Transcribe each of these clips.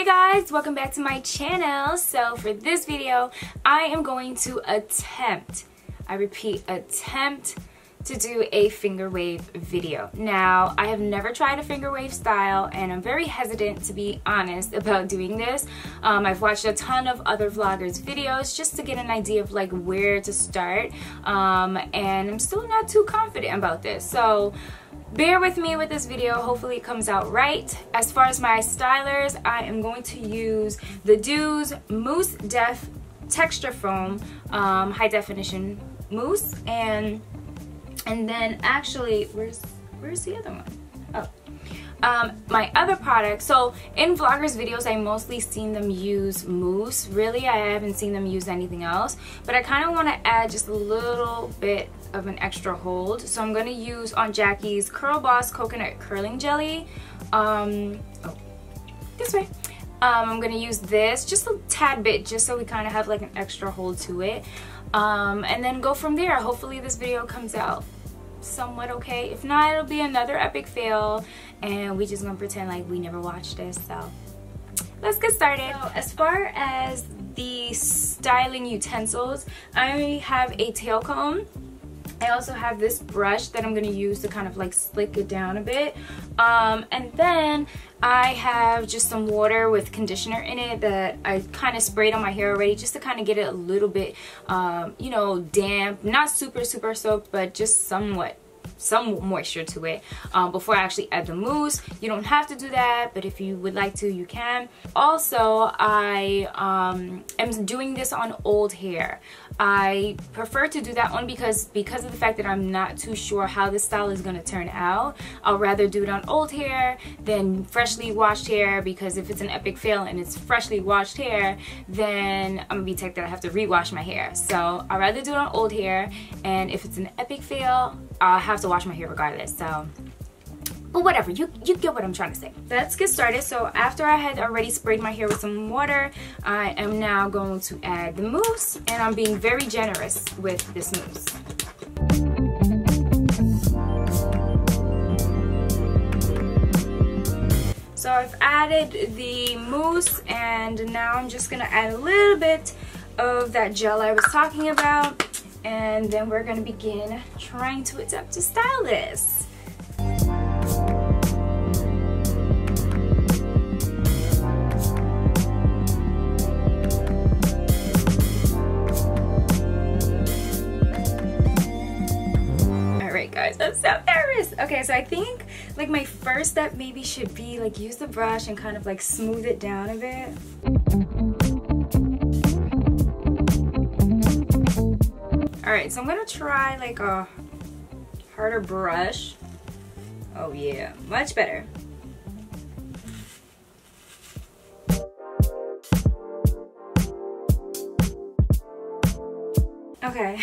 Hey guys, welcome back to my channel. So for this video, I am going to attempt, I repeat, attempt to do a finger wave video. Now, I have never tried a finger wave style and I'm very hesitant, to be honest, about doing this. I've watched a ton of other vloggers videos just to get an idea of like where to start, and I'm still not too confident about this. So bear with me with this video. Hopefully it comes out right. As far as my stylers, I am going to use the Doux Mousse Def Texture Foam High Definition Mousse, and then actually, where's the other one? Oh, my other product. So in vloggers videos, I mostly seen them use mousse. Really, I haven't seen them use anything else, but I kind of want to add just a little bit of an extra hold. So I'm going to use Aunt Jackie's Curl Boss Coconut Curling Jelly. This way. I'm going to use this just a tad bit, just so we kind of have like an extra hold to it. And then go from there. Hopefully this video comes out somewhat okay. If not, it'll be another epic fail and we just gonna pretend like we never watched this. So let's get started. So as far as the styling utensils, I have a tail comb. I also have this brush that I'm going to use to kind of like slick it down a bit. And then I have just some water with conditioner in it that I kind of sprayed on my hair already, just to kind of get it a little bit, you know, damp. Not super soaked, but just somewhat some moisture to it before I actually add the mousse. You don't have to do that, but if you would like to, you can. Also, I am doing this on old hair. I prefer to do that only because of the fact that I'm not too sure how this style is going to turn out. I'll rather do it on old hair than freshly washed hair, because if it's an epic fail and it's freshly washed hair, then I'm gonna be ticked that I have to rewash my hair. So I'd rather do it on old hair, and if it's an epic fail, I'll have to wash my hair regardless. So, but whatever, you get what I'm trying to say. Let's get started. So after I had already sprayed my hair with some water, I am now going to add the mousse, and I'm being very generous with this mousse. So I've added the mousse, and now I'm just gonna add a little bit of that gel I was talking about, and then we're gonna begin trying to attempt to style this. Alright guys, I'm so nervous. Okay, so I think like my first step maybe should be like use the brush and kind of like smooth it down a bit. Alright, so I'm gonna try like a harder brush. Oh yeah, much better. Okay,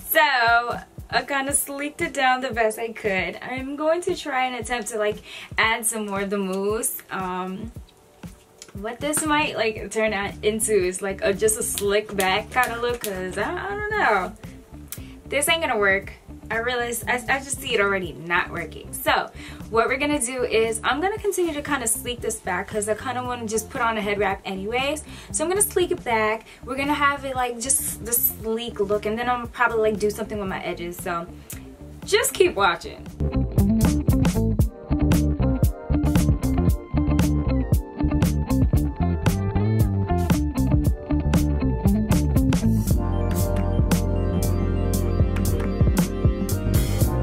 so I kind of sleeked it down the best I could. I'm going to try and attempt to like add some more of the mousse. What this might like turn out into is like just a slick back kind of look, because I don't know. This ain't gonna work. I realize I just see it already not working. So what we're gonna do is I'm gonna continue to kind of sleek this back, because I kind of want to just put on a head wrap anyways. So I'm gonna sleek it back. We're gonna have it like just the sleek look, and then I'm probably like do something with my edges. So just keep watching.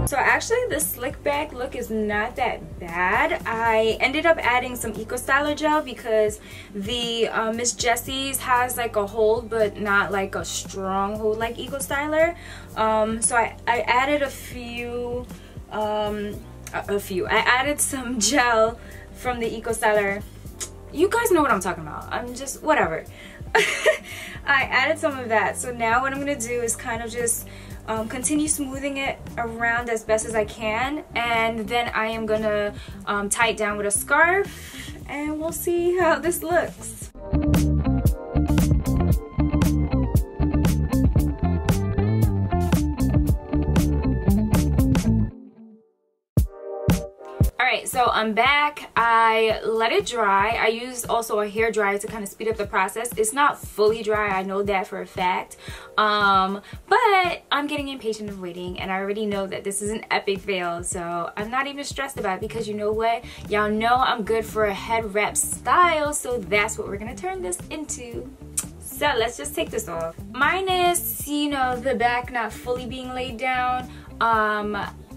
So actually the slick back look is not that bad. I ended up adding some Eco Styler gel because the Miss Jessie's has like a hold, but not like a strong hold like Eco Styler. So I added a few. I added some gel from the Eco Styler. You guys know what I'm talking about. I'm just whatever. I added some of that. So now what I'm gonna do is kind of just continue smoothing it around as best as I can, and then I am gonna tie it down with a scarf, and we'll see how this looks. Alright, so I'm back. I let it dry. I used also a hair dryer to kind of speed up the process. It's not fully dry, I know that for a fact. But I'm getting impatient of waiting, and I already know that this is an epic fail, so I'm not even stressed about it, because you know what? Y'all know I'm good for a head wrap style, so that's what we're gonna turn this into. So let's just take this off. Minus, you know, the back not fully being laid down.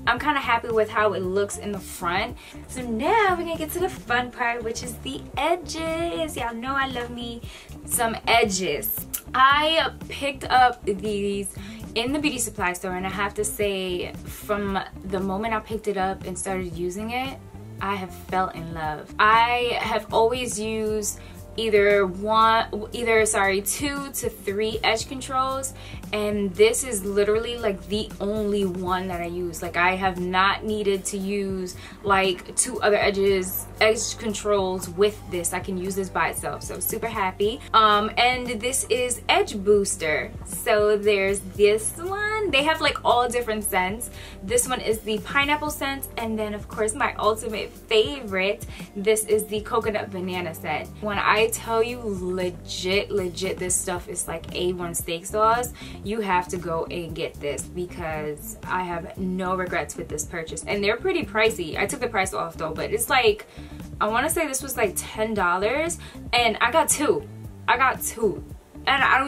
I'm kind of happy with how it looks in the front. So now we're gonna get to the fun part, which is the edges. Y'all know I love me some edges. I picked up these in the beauty supply store, and I have to say, from the moment I picked it up and started using it, I have fell in love. I have always used either 2 to 3 edge controls, and this is literally like the only one that I use. Like, I have not needed to use like 2 other edge controls with this. I can use this by itself, so super happy. And this is Edge Booster. So there's this one. They have like all different scents. This one is the pineapple scent, and then of course my ultimate favorite, this is the coconut banana scent. When I tell you legit this stuff is like A1 steak sauce, you have to go and get this, because I have no regrets with this purchase. And they're pretty pricey. I took the price off though, but it's like, I want to say this was like $10, and I got two. And I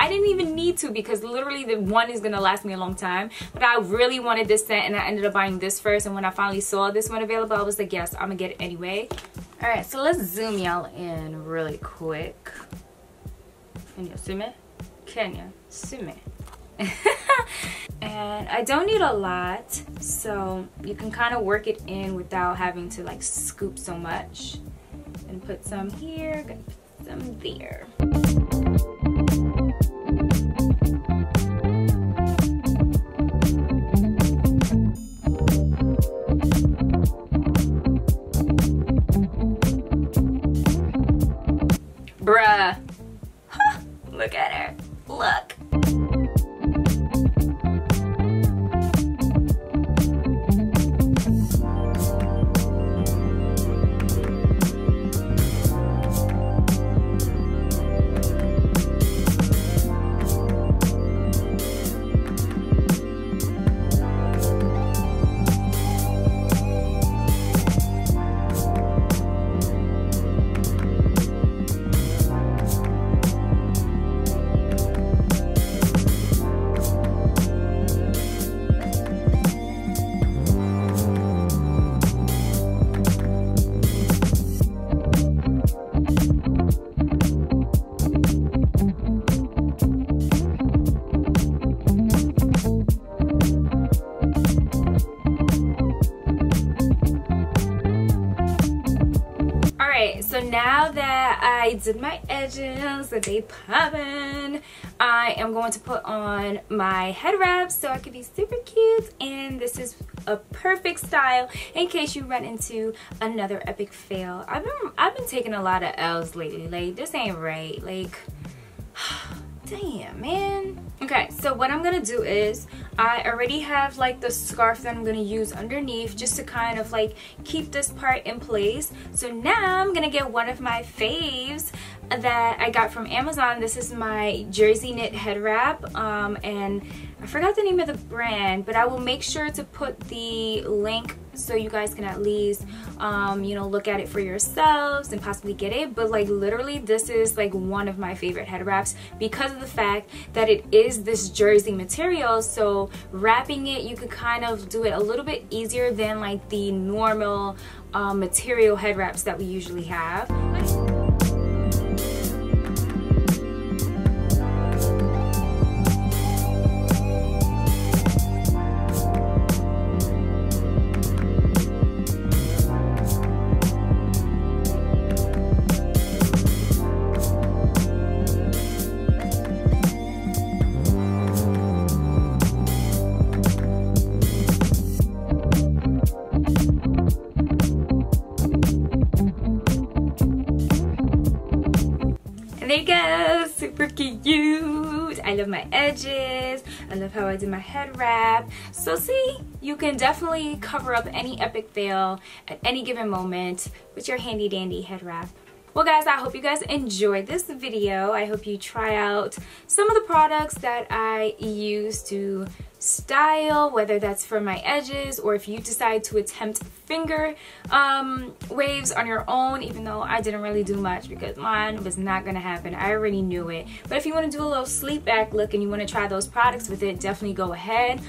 didn't even need to, because literally the one is gonna last me a long time. But I really wanted this scent, and I ended up buying this first, and when I finally saw this one available, I was like, yes, I'm gonna get it anyway. Alright, so let's zoom y'all in really quick. Can you see me? Can you see me? And I don't need a lot, so you can kind of work it in without having to like scoop so much. And put some here, gonna put some there. Bruh. Huh. Look at her. Look. So now that I did my edges, that they poppin', I am going to put on my head wraps so I can be super cute, and this is a perfect style in case you run into another epic fail. I've been taking a lot of L's lately. Like, this ain't right. Like, damn, man. Okay, so what I'm gonna do is, I already have like the scarf that I'm gonna use underneath just to kind of like keep this part in place. So now I'm gonna get one of my faves that I got from Amazon. This is my jersey knit head wrap, and I forgot the name of the brand, but I will make sure to put the link so you guys can at least you know, look at it for yourselves and possibly get it. But like, literally, this is like one of my favorite head wraps because of the fact that it is this jersey material. So wrapping it, you could kind of do it a little bit easier than like the normal material head wraps that we usually have. There you go, super cute. I love my edges. I love how I did my head wrap. So see, you can definitely cover up any epic fail at any given moment with your handy dandy head wrap. Well guys, I hope you guys enjoyed this video. I hope you try out some of the products that I use to style, whether that's for my edges or if you decide to attempt finger waves on your own, even though I didn't really do much because mine was not gonna happen. I already knew it. But if you want to do a little sleep back look and you want to try those products with it, definitely go ahead.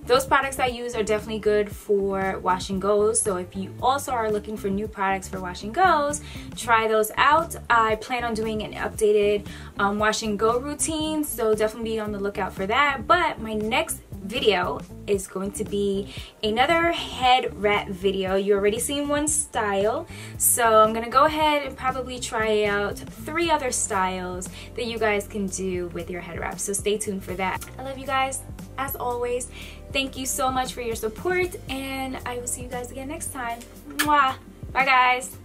Those products I use are definitely good for wash and goes, so if you also are looking for new products for wash and goes, try those out. I plan on doing an updated wash and go routine, so definitely be on the lookout for that. But my next video is going to be another head wrap video. You already seen one style, so I'm gonna go ahead and probably try out 3 other styles that you guys can do with your head wrap, so stay tuned for that. I love you guys as always. Thank you so much for your support, and I will see you guys again next time. Mwah. Bye guys.